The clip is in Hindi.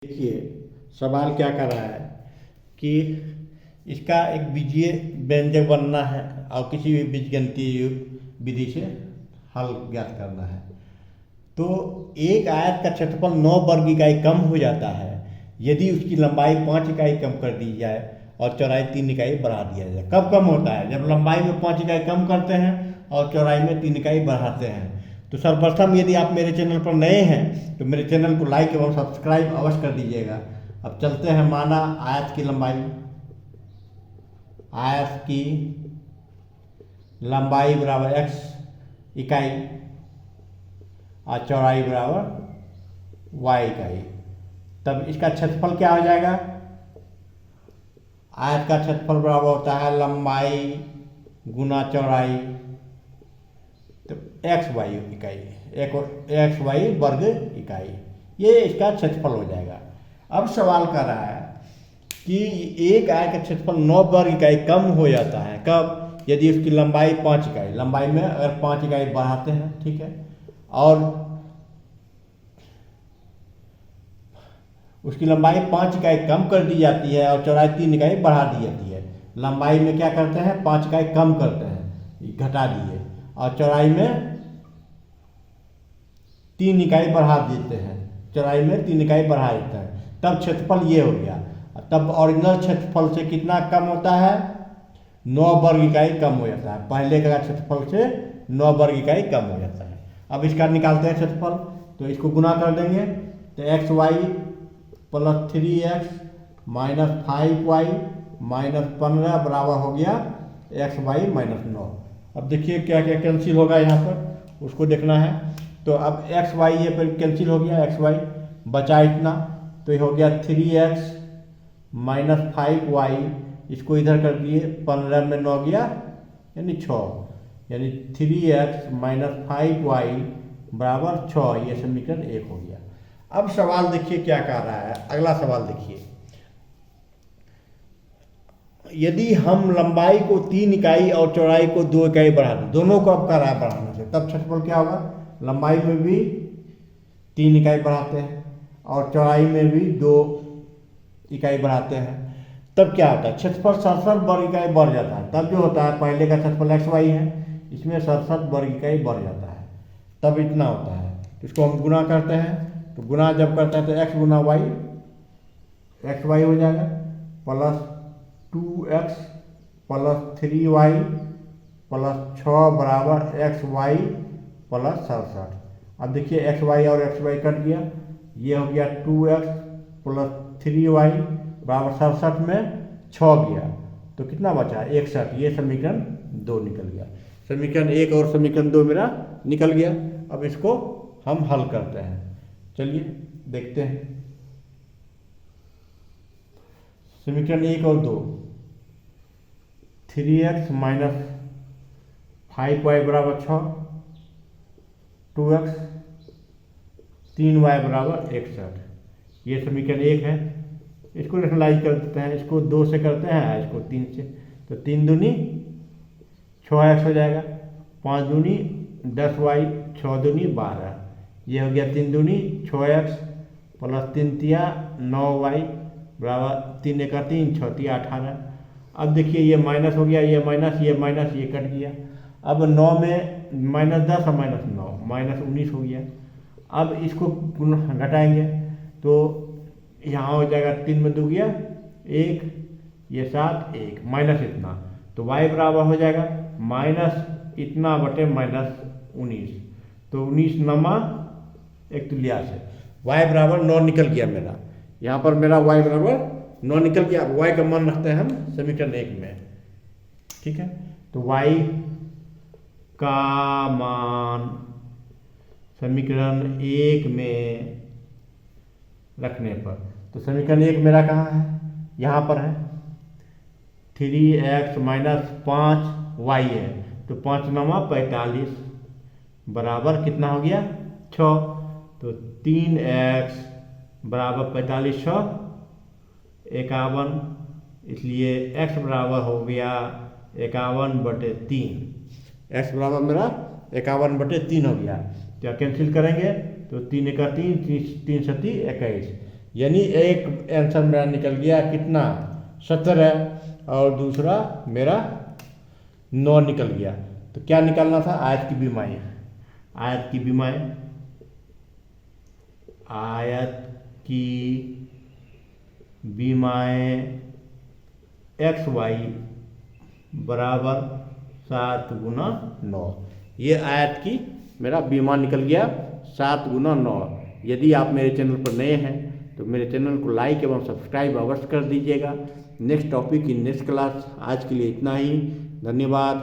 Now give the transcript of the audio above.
देखिए सवाल क्या कर रहा है कि इसका एक बीजीय व्यंजक बनना है और किसी भी बीजगणितीय विधि से हल ज्ञात करना है। तो एक आयत का क्षेत्रफल 9 वर्ग इकाई कम हो जाता है यदि उसकी लंबाई 5 इकाई कम कर दी जाए और चौड़ाई 3 इकाई बढ़ा दिया जाए। कब कम होता है? जब लंबाई में 5 इकाई कम करते हैं और चौड़ाई में 3 इकाई बढ़ाते हैं। तो सर्वप्रथम यदि आप मेरे चैनल पर नए हैं तो मेरे चैनल को लाइक एवं सब्सक्राइब अवश्य कर दीजिएगा। अब चलते हैं, माना आयत की लंबाई बराबर x इकाई और चौड़ाई बराबर y इकाई, तब इसका क्षेत्रफल क्या हो जाएगा? आयत का क्षेत्रफल बराबर होता है लंबाई गुना चौड़ाई, तो एक्स वाई वर्ग इकाई, ये इसका क्षेत्रफल हो जाएगा। अब सवाल कर रहा है कि एक आयत का क्षेत्रफल 9 वर्ग इकाई कम हो जाता है कब? यदि उसकी लंबाई 5 इकाई, लंबाई में अगर 5 इकाई बढ़ाते हैं, ठीक है, और उसकी लंबाई 5 इकाई कम कर दी जाती है और चौड़ाई 3 इकाई बढ़ा दी जाती है। लंबाई में क्या करते हैं? 5 इकाई कम करते हैं, घटा दिए, और चौड़ाई में 3 इकाई बढ़ा देते हैं, चौड़ाई में 3 इकाई बढ़ा देते हैं, तब क्षेत्रफल ये हो गया। तब ओरिजिनल क्षेत्रफल से कितना कम होता है? 9 वर्ग इकाई कम हो जाता है। पहले का क्षेत्रफल से 9 वर्ग इकाई कम हो जाता है। अब इसका निकालते हैं क्षेत्रफल, तो इसको गुना कर देंगे, तो X Y plus 3x minus 5y minus 15 बराबर हो गया एक्स वाई माइनस 9। अब देखिए क्या क्या कैंसिल होगा यहाँ पर, उसको देखना है। तो अब एक्स वाई ये पर कैंसिल हो गया, एक्स वाई बचा इतना, तो ये हो गया 3x माइनस 5y, इसको इधर कर दिए, 15 में 9 गया यानी 6, यानी 3x माइनस 5y बराबर 6, ये समीकरण 1 हो गया। अब सवाल देखिए क्या कह रहा है, अगला सवाल देखिए, यदि हम लंबाई को 3 इकाई और चौड़ाई को 2 इकाई बढ़ा दें, दोनों को अब कर रहा है बढ़ाने से, तब क्षेत्रफल क्या होगा? लंबाई में भी 3 इकाई बढ़ाते हैं और चौड़ाई में भी 2 इकाई बढ़ाते हैं, तब क्या होता है? क्षेत्रफल 67 वर्ग इकाई बढ़ जाता है। तब जो होता है, पहले का क्षेत्रफल एक्स वाई है, इसमें 67 वर्ग इकाई बढ़ जाता है, तब इतना होता है। तो इसको हम गुना करते हैं, तो गुना जब करते हैं तो एक्स गुना वाई, एक्स वाई हो जाएगा, plus 2x plus 3y plus 6 बराबर एक्स वाई प्लस 67। अब देखिए एक्स वाई और एक्स वाई कट गया, ये हो गया 2x प्लस 3y बराबर 67 में 6 गया, तो कितना बचा? 61। ये समीकरण 2 निकल गया। समीकरण 1 और समीकरण 2 मेरा निकल गया। अब इसको हम हल करते हैं, चलिए देखते हैं। समीकरण 1 और 2, 3x माइनस 5y बराबर 6, 2x 3y बराबर 61, ये समीकरण 1 है। इसको रेशनलाइज कर देते हैं, इसको 2 से करते हैं, इसको 3 से, तो 3 दूनी 6x हो जाएगा, 5 दूनी 10y, 6 दूनी 12, ये हो गया 3 दूनी 6x प्लस 3 तिया 9y बराबर 3 एका 3, 6 तिया 18। अब देखिए ये माइनस हो गया, ये माइनस, ये माइनस, ये कट गया। अब 9 में माइनस 10 और माइनस 9, माइनस 19 हो गया। अब इसको घटाएंगे तो यहाँ हो जाएगा 3 में 2 गया 1, ये 7, 1 माइनस इतना, तो y बराबर हो जाएगा माइनस इतना बटे माइनस 19, तो 19 नमा 1 तुल्यास है, y बराबर 9 निकल गया मेरा। यहाँ पर मेरा y बराबर 9 निकल गया। y का मान रखते हैं हम समीकरण 1 में, ठीक है। तो y का मान समीकरण 1 में रखने पर, तो समीकरण 1 मेरा कहाँ है? यहाँ पर है, 3x माइनस 5y है, तो 5 नमा 45 बराबर कितना हो गया? 6, तो 3x बराबर 45 6 51, इसलिए x बराबर हो गया 51/3। x बराबर मेरा 51/3 हो गया। क्या कैंसिल करेंगे तो 3 एका 3, 3 सती 21, यानी एक आंसर मेरा निकल गया कितना 17 और दूसरा मेरा 9 निकल गया। तो क्या निकालना था, आयत की विमाएँ, आयत की विमाएँ, आयत की विमाएँ एक्स वाई बराबर 7 गुना 9। ये आयत की मेरा विमा निकल गया 7 गुना 9। यदि आप मेरे चैनल पर नए हैं तो मेरे चैनल को लाइक एवं सब्सक्राइब अवश्य कर दीजिएगा। Next topic in next class. आज के लिए इतना ही, धन्यवाद।